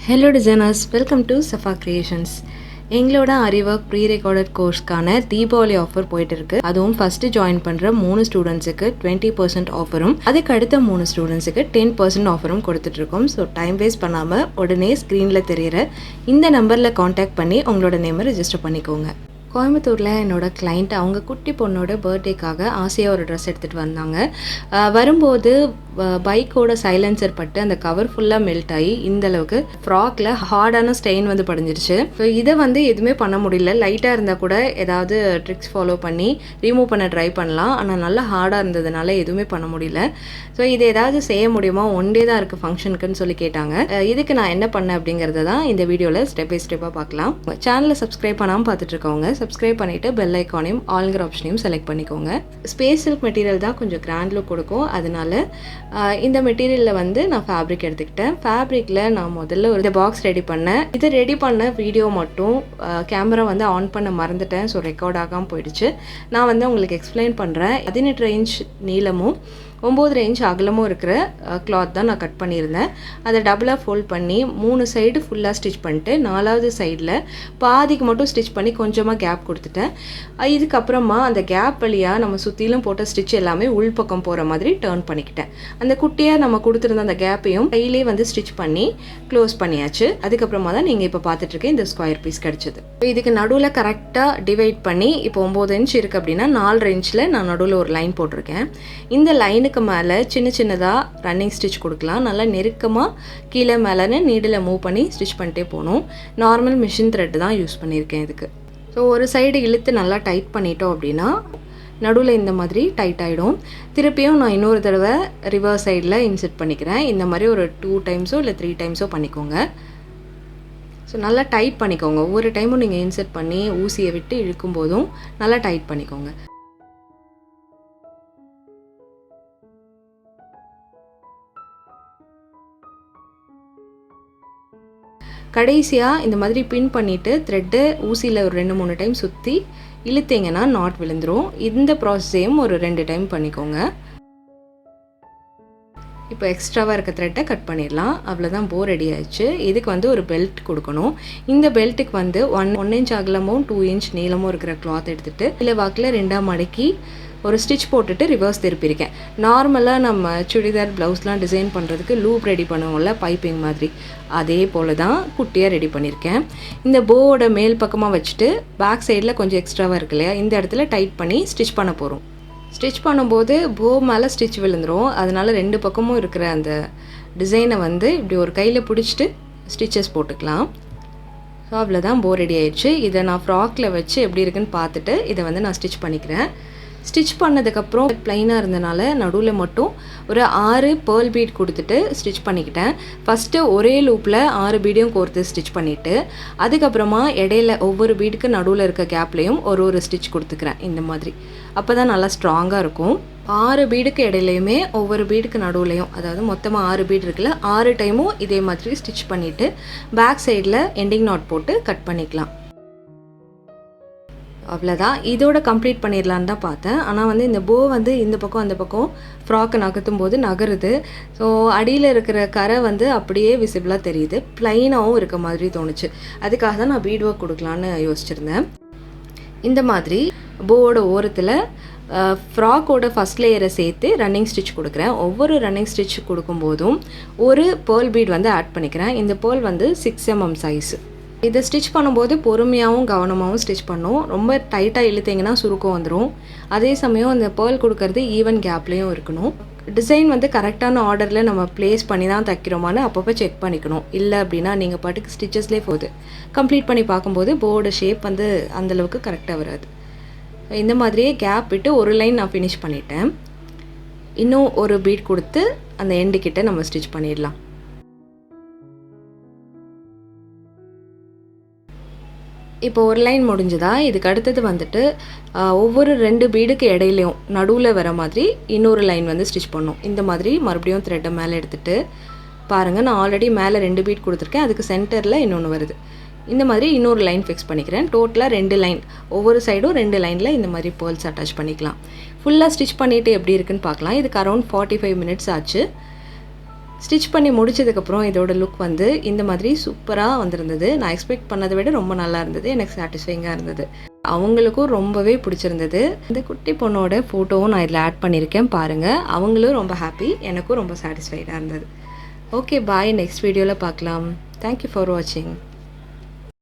Hello designers, welcome to Safa Creations. எங்களோட aari work pre recorded கோர்ஸ்க்கான Deepavali offer போயிட்டு இருக்கு. அதுவும் ஃபர்ஸ்ட் ஜாயின் பண்ற 3 ஸ்டூடெண்ட்ஸுக்கு 20% ஆஃபரும், அதுக்கு அடுத்த 3 ஸ்டூடெண்ட்ஸுக்கு 10% ஆஃபரும் கொடுத்துட்டு இருக்கோம். ஸோ டைம் வேஸ்ட் பண்ணாம உடனே ஸ்க்ரீன்ல தெரியிற இந்த நம்பர்ல காண்டாக்ட் பண்ணி உங்களோட நேமை ரெஜிஸ்டர் பண்ணிக்கோங்க. கோயம்புத்தூரில் என்னோட கிளைண்ட் அவங்க குட்டி பொண்ணோட பர்த்டேக்காக ஆசையாக ஒரு ட்ரெஸ் எடுத்துகிட்டு வந்தாங்க. வரும்போது பைக்கோட சைலன்சர் பட்டு அந்த கவர் ஃபுல்லாக மெல்ட் ஆகி இந்தளவுக்கு ஃப்ராக்கில் ஹார்டான ஸ்டெயின் வந்து படிஞ்சிருச்சு. ஸோ இதை வந்து எதுவுமே பண்ண முடியல. லைட்டாக இருந்தால் கூட ஏதாவது ட்ரிக்ஸ் ஃபாலோ பண்ணி ரிமூவ் பண்ண ட்ரை பண்ணலாம். ஆனால் நல்லா ஹார்டாக இருந்ததுனால எதுவுமே பண்ண முடியல. ஸோ இது ஏதாவது செய்ய முடியுமா, ஒன் டே தான் இருக்குது ஃபங்க்ஷனுக்குன்னு சொல்லி கேட்டாங்க. இதுக்கு நான் என்ன பண்ணேன் அப்படிங்கிறத தான் இந்த வீடியோவில் ஸ்டெப் பை ஸ்டெப்பாக பார்க்கலாம். சேனலை சப்ஸ்கிரைப் பண்ணாமல் பார்த்துட்டு இருக்கவங்க சப்ஸ்கிரைப் பண்ணிவிட்டு பெல் ஐக்கானையும் ஆல்ங்கிற ஆப்ஷனையும் செலக்ட் பண்ணிக்கோங்க. ஸ்பேஸ் சில்க் மெட்டீரியல் தான் கொஞ்சம் கிராண்ட் லுக் கொடுக்கும். அதனால இந்த மெட்டீரியலில் வந்து நான் ஃபேப்ரிக் எடுத்துக்கிட்டேன். ஃபேப்ரிக்கில் நான் முதல்ல ஒரு பாக்ஸ் ரெடி பண்ணேன். இதை ரெடி பண்ண வீடியோ மட்டும் கேமரா வந்து ஆன் பண்ண மறந்துட்டேன். ஸோ ரெக்கார்ட் ஆகாமல் போயிடுச்சு. நான் வந்து உங்களுக்கு எக்ஸ்பிளைன் பண்ணுறேன். 18 இன்ச் நீளமும் 9 இன்ச் அகலமும் இருக்கிற கிளாத் தான் நான் கட் பண்ணியிருந்தேன். அதை டபுளாக ஃபோல்ட் பண்ணி 3 சைடு ஃபுல்லாக ஸ்டிச் பண்ணிட்டு 4வது சைடில் பாதிக்கு மட்டும் ஸ்டிச் பண்ணி கொஞ்சமாக கேப் கொடுத்துட்டேன். இதுக்கப்புறமா அந்த கேப் வழியாக நம்ம சுற்றிலும் போட்ட ஸ்டிச் எல்லாமே உள்பக்கம் போகிற மாதிரி டர்ன் பண்ணிக்கிட்டேன். அந்த குட்டியாக நம்ம கொடுத்துருந்த அந்த கேப்பையும் கையிலே வந்து ஸ்டிச் பண்ணி க்ளோஸ் பண்ணியாச்சு. அதுக்கப்புறமா தான் நீங்கள் இப்போ பார்த்துட்ருக்க இந்த ஸ்கொயர் பீஸ் கிடச்சிது. இதுக்கு நடுவில் கரெக்டாக டிவைட் பண்ணி இப்போ 9 இன்ச் இருக்குது அப்படின்னா 4 இன்ச்சில் நான் நடுவில் ஒரு லைன் போட்டிருக்கேன். இந்த லைனுக்கு மேலே சின்ன சின்னதாக ரன்னிங் ஸ்டிச் கொடுக்கலாம். நல்லா நெருக்கமாக கீழே மேலேன்னு நீடில் மூவ் பண்ணி ஸ்டிச் பண்ணிட்டே போகணும். நார்மல் மிஷின் த்ரெட் தான் யூஸ் பண்ணியிருக்கேன் இதுக்கு. ஸோ ஒரு சைடு இழுத்து நல்லா டைட் பண்ணிட்டோம் அப்படின்னா நடுவில் இந்த மாதிரி டைட் ஆகிடும். திருப்பியும் நான் இன்னொரு தடவை ரிவர்ஸ் சைடில் இன்செர்ட் பண்ணிக்கிறேன். இந்த மாதிரி ஒரு 2 டைம்ஸோ இல்லை 3 டைம்ஸோ பண்ணிக்கோங்க. ஸோ நல்லா டைட் பண்ணிக்கோங்க. ஒவ்வொரு டைமும் நீங்கள் இன்செர்ட் பண்ணி ஊசியை விட்டு இழுக்கும் போதும் நல்லா டைட் பண்ணிக்கோங்க. கடைசியாக இந்த மாதிரி பின் பண்ணிவிட்டு த்ரெட்டு ஊசியில் ஒரு 2-3 டைம் சுற்றி இழுத்தீங்கன்னா நாட் விழுந்துடும். இந்த ப்ராசஸையும் ஒரு 2 டைம் பண்ணிக்கோங்க. இப்போ எக்ஸ்ட்ராவாக இருக்க த்ரெட்டை கட் பண்ணிடலாம். அவ்வளோதான், போ ரெடி ஆயிடுச்சு. இதுக்கு வந்து ஒரு பெல்ட் கொடுக்கணும். இந்த பெல்ட்டுக்கு வந்து 1 இன்ச் அகலமும் 2 இன்ச் நீளமும் இருக்கிற கிளாத் எடுத்துகிட்டு இல்லை வாக்கில் 2ஆக மடக்கி ஒரு ஸ்டிச் போட்டுட்டு ரிவர்ஸ் திருப்பியிருக்கேன். நார்மலாக நம்ம சுடிதார் ப்ளவுஸ்லாம் டிசைன் பண்ணுறதுக்கு லூப் ரெடி பண்ணுவோம்ல, பைப்பிங் மாதிரி, அதே போல் தான் குட்டியாக ரெடி பண்ணியிருக்கேன். இந்த போவோட மேல் பக்கமாக வச்சுட்டு பேக் சைடில் கொஞ்சம் எக்ஸ்ட்ராவாக இருக்கு இல்லையா, இந்த இடத்துல டைட் பண்ணி ஸ்டிச் பண்ண போகிறோம். ஸ்டிச் பண்ணும்போது போ மேலே ஸ்டிச் விழுந்துடும். அதனால் 2 பக்கமும் இருக்கிற அந்த டிசைனை வந்து இப்படி ஒரு கையில் பிடிச்சிட்டு ஸ்டிச்சஸ் போட்டுக்கலாம். ஸோ அவ்வளோதான், போ ரெடி ஆயிடுச்சு. இதை நான் ஃப்ராக்கில் வச்சு எப்படி இருக்குன்னு பார்த்துட்டு இதை வந்து நான் ஸ்டிச் பண்ணிக்கிறேன். ஸ்டிச் பண்ணதுக்கப்புறம் ப்ளைனாக இருந்தனால நடுவில் மட்டும் ஒரு 6 பேர்ல் பீட் கொடுத்துட்டு ஸ்டிச் பண்ணிக்கிட்டேன். ஃபஸ்ட்டு ஒரே லூப்பில் 6 பீடையும் கோர்த்து ஸ்டிச் பண்ணிவிட்டு அதுக்கப்புறமா இடையில ஒவ்வொரு பீடுக்கு நடுவில் இருக்க கேப்லேயும் ஒரு ஸ்டிச் கொடுத்துக்கிறேன். இந்த மாதிரி அப்போ தான் நல்லா ஸ்ட்ராங்காக இருக்கும். 6 பீடுக்கு இடையிலையுமே ஒவ்வொரு பீடுக்கு நடுவுலையும், அதாவது மொத்தமாக 6 பீட் இருக்குல்ல, 6 டைமும் இதே மாதிரி ஸ்டிச் பண்ணிவிட்டு பேக் சைடில் எண்டிங் நாட் போட்டு கட் பண்ணிக்கலாம். அவ்வளோதான், இதோட கம்ப்ளீட் பண்ணிடலான்னு தான் பார்த்தேன். ஆனால் வந்து இந்த போ வந்து இந்த பக்கம் அந்த பக்கம் ஃப்ராக்கை நகர்த்தும் போது நகருது. ஸோ அடியில் இருக்கிற கரை வந்து அப்படியே விசிபிளாக தெரியுது. ப்ளைனாகவும் இருக்க மாதிரி தோணுச்சு. அதுக்காக தான் நான் பீட் ஒர்க் கொடுக்கலான்னு யோசிச்சுருந்தேன். இந்த மாதிரி போவோட ஓரத்தில் ஃப்ராக்கோட ஃபஸ்ட் லேயரை சேர்த்து ரன்னிங் ஸ்டிச் கொடுக்குறேன். ஒவ்வொரு ரன்னிங் ஸ்டிச் கொடுக்கும்போதும் ஒரு பேர்ல் பீட் வந்து ஆட் பண்ணிக்கிறேன். இந்த பேர்ல் வந்து 6 mm சைஸு. இதை ஸ்டிச் பண்ணும்போது பொறுமையாகவும் கவனமாகவும் ஸ்டிச் பண்ணும். ரொம்ப டைட்டாக இழுத்தீங்கன்னா சுருக்கம் வந்துடும். அதே சமயம் அந்த பேர்ல் கொடுக்கறது ஈவன் கேப்லேயும் இருக்கணும். டிசைன் வந்து கரெக்டான ஆர்டரில் நம்ம ப்ளேஸ் பண்ணி தான் தைக்கிறோமான்னு அப்பப்போ செக் பண்ணிக்கணும். இல்லை அப்படின்னா நீங்கள் பாட்டுக்கு ஸ்டிச்சஸ்லேயே போகுது கம்ப்ளீட் பண்ணி பார்க்கும்போது போர்டு ஷேப் வந்து அந்தளவுக்கு கரெக்டாக வராது. இந்த மாதிரியே கேப் விட்டு ஒரு லைன் நான் ஃபினிஷ் பண்ணிட்டேன். இன்னும் ஒரு பீட் கொடுத்து அந்த எண்டு கிட்ட நம்ம ஸ்டிச் பண்ணிடலாம். இப்போ ஒரு லைன் முடிஞ்சதா, இதுக்கு அடுத்தது வந்துட்டு ஒவ்வொரு 2 பீடுக்கு இடையிலையும் நடுவில் வர மாதிரி இன்னொரு லைன் வந்து ஸ்டிச் பண்ணோம். இந்த மாதிரி மறுபடியும் த்ரெட்டை மேலே எடுத்துகிட்டு பாருங்கள், நான் ஆல்ரெடி மேலே 2 பீட் கொடுத்துருக்கேன். அதுக்கு சென்டரில் இன்னொன்று வருது. இந்த மாதிரி இன்னொரு லைன் ஃபிக்ஸ் பண்ணிக்கிறேன். டோட்டலாக 2 லைன், ஒவ்வொரு சைடும் 2 லைனில் இந்த மாதிரி பேர்ல்ஸ் அட்டாச் பண்ணிக்கலாம். ஃபுல்லாக ஸ்டிச் பண்ணிவிட்டு எப்படி இருக்குன்னு பார்க்கலாம். இதுக்கு அரௌண்ட் 45 மினிட்ஸ் ஆச்சு. ஸ்டிச் பண்ணி முடிச்சதுக்கப்புறம் இதோட லுக் வந்து இந்த மாதிரி சூப்பராக வந்திருந்தது. நான் எக்ஸ்பெக்ட் பண்ணதை விட ரொம்ப நல்லா இருந்தது. எனக்கு சாட்டிஸ்ஃபைங்காக இருந்தது. அவங்களுக்கும் ரொம்பவே பிடிச்சிருந்தது. இந்த குட்டி பொண்ணோட ஃபோட்டோவும் நான் இதில் ஆட் பண்ணியிருக்கேன் பாருங்கள். அவங்களும் ரொம்ப ஹாப்பி, எனக்கும் ரொம்ப சாட்டிஸ்ஃபைடாக இருந்தது. ஓகே பாய், நெக்ஸ்ட் வீடியோவில் பார்க்கலாம். தேங்க்யூ ஃபார் வாட்சிங்.